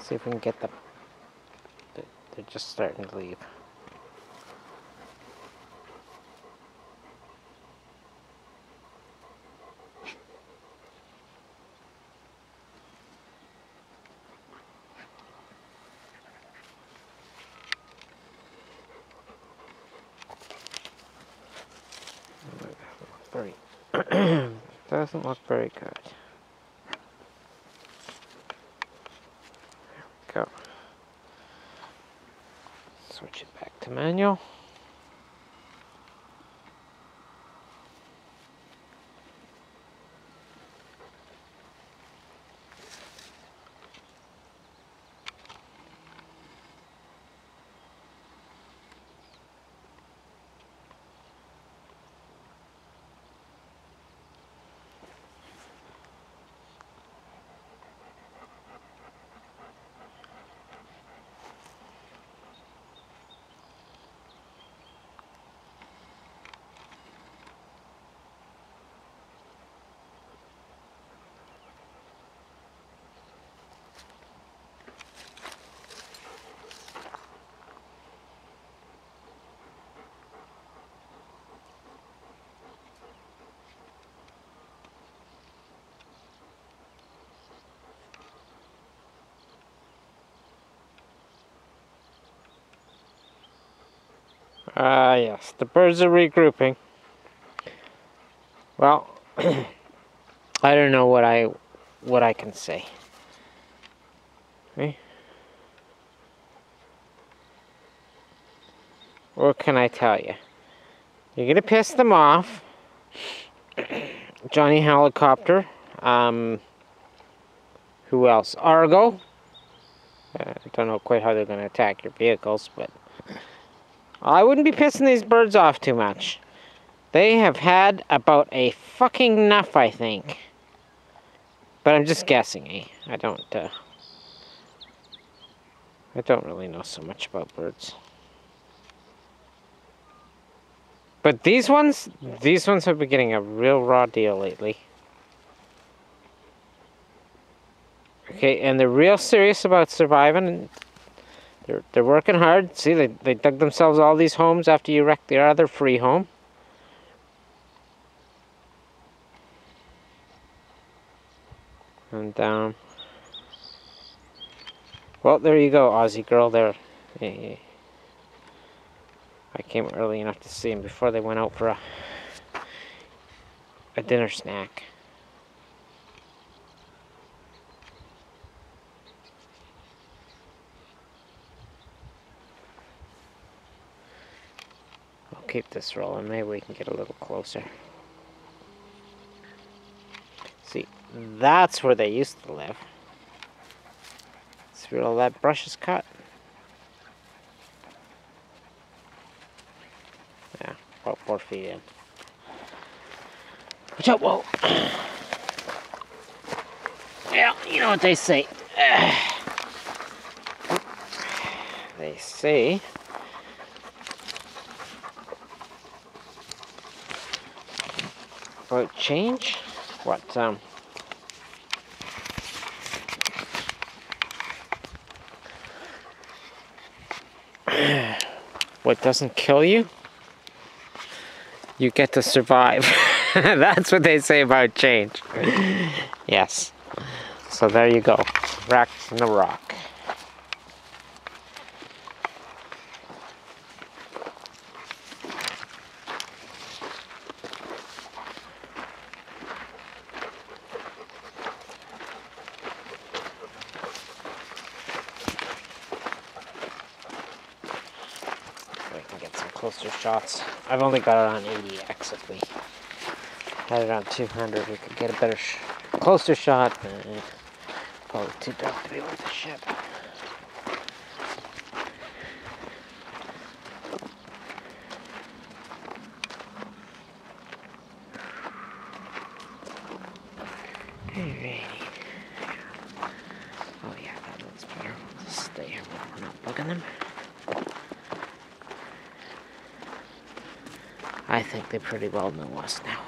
See if we can get them. They're just starting to leave. Doesn't look very good. There we go. Switch it back to manual. Yes, the birds are regrouping. Well, I don't know what I can say. Okay. What can I tell you? You're gonna piss them off. Johnny Helicopter. Who else? Argo. I don't know quite how they're gonna attack your vehicles, but I wouldn't be pissing these birds off too much. They have had about a fucking enough, I think. But I'm just guessing, eh? I don't really know so much about birds. But these ones have been getting a real raw deal lately. Okay, and they're real serious about surviving. They're working hard. See, they dug themselves all these homes after you wrecked their other free home. And well, there you go, Aussie girl. There, I came early enough to see them before they went out for a dinner snack. I'll keep this rolling. Maybe we can get a little closer. See, that's where they used to live. See where all that brush is cut? Yeah, about 4 feet in. Watch out, whoa! Yeah, you know what they say. They say... about change? What, what doesn't kill you, you get to survive. That's what they say about change. Yes. So there you go. Wrecked in the rock. Closer shots. I've only got it on 80x. If we had it on 200, we could get a better, closer shot. Probably too dark to be with the ship. Alrighty. Oh yeah, that looks better. We'll just stay here where we're not bugging them. I think they pretty well know us now.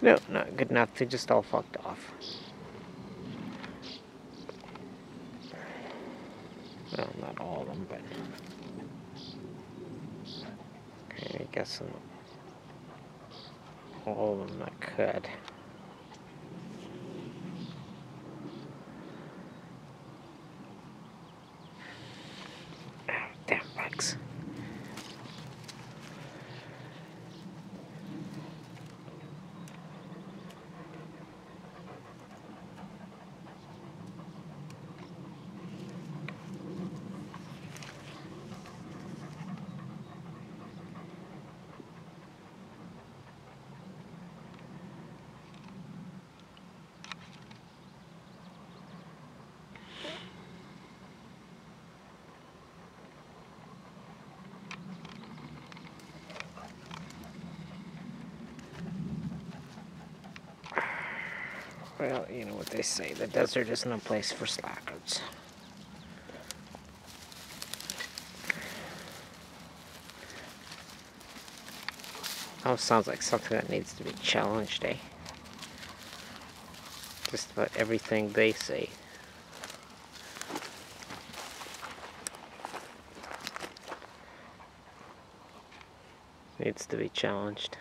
No, not good enough. They just all fucked off. Well, not all of them, but... Okay, I guess all of them that could. Oh, damn bugs. Well, you know what they say, the desert isn't a place for slackers. Oh, sounds like something that needs to be challenged, eh? Just about everything they say. Needs to be challenged.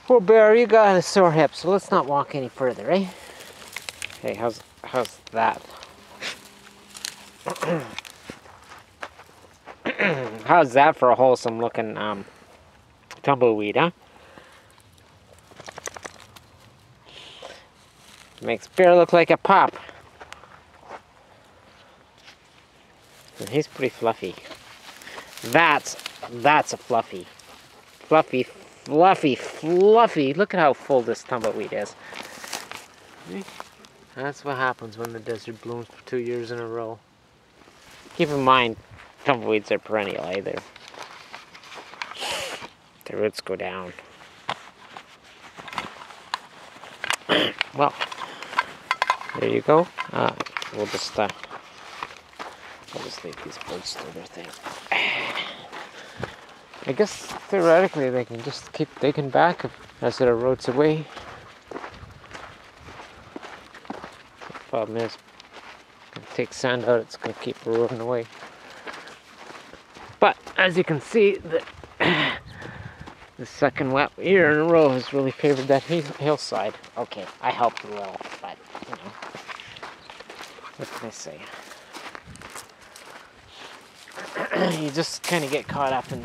Well, Bear, you got a sore hip, so let's not walk any further, eh? Hey, how's that? How's that for a wholesome looking tumbleweed, huh? Makes Bear look like a pup. And he's pretty fluffy. That's a fluffy. Fluffy, fluffy, fluffy. Look at how full this tumbleweed is. That's what happens when the desert blooms for 2 years in a row. Keep in mind, tumbleweeds are perennial either. The roots go down. Well, there you go. We'll just I'll just leave these birds do their thing. I guess theoretically they can just keep digging back as it erodes away. The problem is, it takes sand out, it's going to keep eroding away. But as you can see, the second wet year in a row has really favored that hillside. Okay, I helped a little, but you know, what can I say? You just kind of get caught up in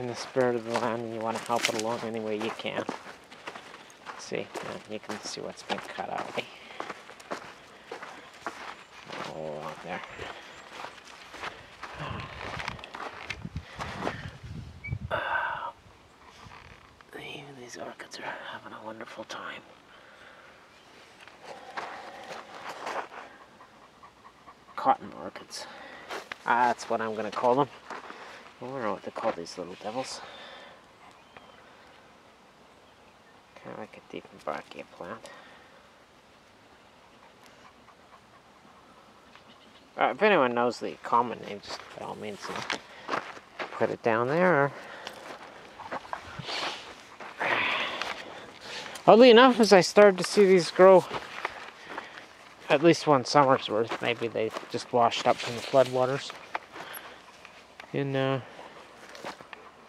the spirit of the land, and you want to help it along any way you can. See, you can see what's been cut out. Oh, out there. These orchids are having a wonderful time. Cotton orchids. That's what I'm going to call them. I don't know what to call these little devils. Kind of like a Dieffenbachia plant. If anyone knows the common name, just by all means, put it down there. Oddly enough, as I started to see these grow, at least one summer's worth, maybe they just washed up from the floodwaters in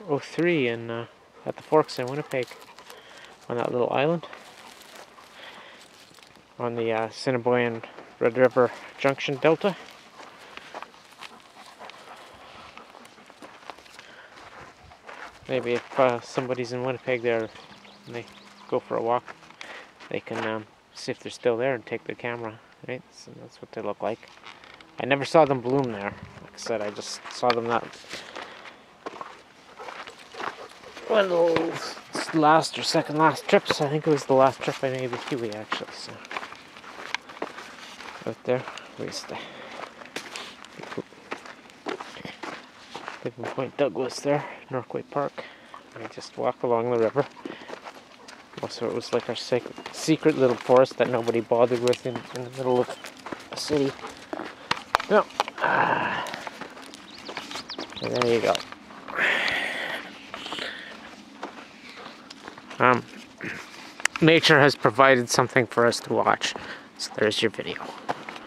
'03 at the Forks in Winnipeg, on that little island, on the Assiniboine Red River Junction Delta. Maybe if somebody's in Winnipeg there and they go for a walk, they can see if they're still there and take their camera, right? So that's what they look like. I never saw them bloom there. Like I said, I just saw them that one of those last or second last trips. I think it was the last trip I made with Huey, actually. So out there, where's the Living Point Douglas there, Norquay Park. And I just walk along the river. Also, it was like our secret little forest that nobody bothered with in the middle of a city. No. And there you go. nature has provided something for us to watch. So there's your video.